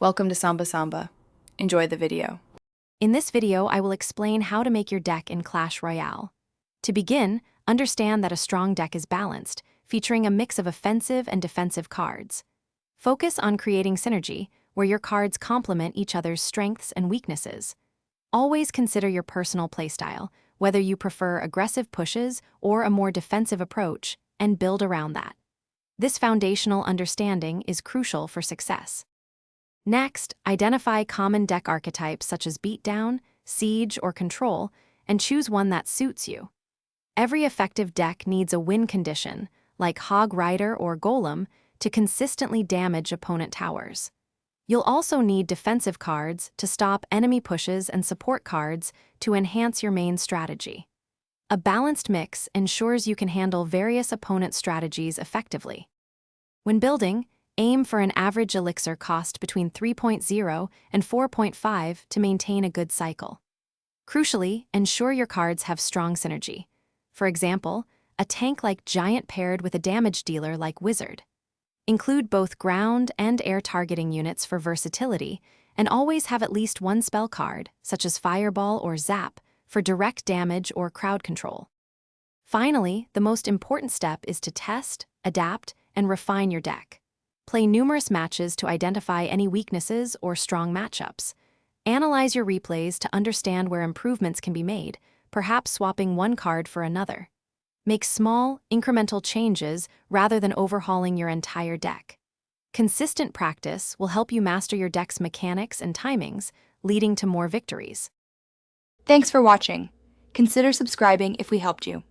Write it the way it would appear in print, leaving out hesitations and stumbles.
Welcome to Samba Samba. Enjoy the video. In this video, I will explain how to make your deck in Clash Royale. To begin, understand that a strong deck is balanced, featuring a mix of offensive and defensive cards. Focus on creating synergy, where your cards complement each other's strengths and weaknesses. Always consider your personal playstyle, whether you prefer aggressive pushes or a more defensive approach, and build around that. This foundational understanding is crucial for success. Next, identify common deck archetypes such as beatdown, siege, or control, and choose one that suits you. Every effective deck needs a win condition, like Hog Rider or Golem, to consistently damage opponent towers. You'll also need defensive cards to stop enemy pushes and support cards to enhance your main strategy. A balanced mix ensures you can handle various opponent strategies effectively. When building, aim for an average elixir cost between 3.0 and 4.5 to maintain a good cycle. Crucially, ensure your cards have strong synergy. For example, a tank like Giant paired with a damage dealer like Wizard. Include both ground and air targeting units for versatility, and always have at least one spell card, such as Fireball or Zap, for direct damage or crowd control. Finally, the most important step is to test, adapt, and refine your deck. Play numerous matches to identify any weaknesses or strong matchups. Analyze your replays to understand where improvements can be made, perhaps swapping one card for another. Make small, incremental changes rather than overhauling your entire deck. Consistent practice will help you master your deck's mechanics and timings, leading to more victories. Thanks for watching. Consider subscribing if we helped you.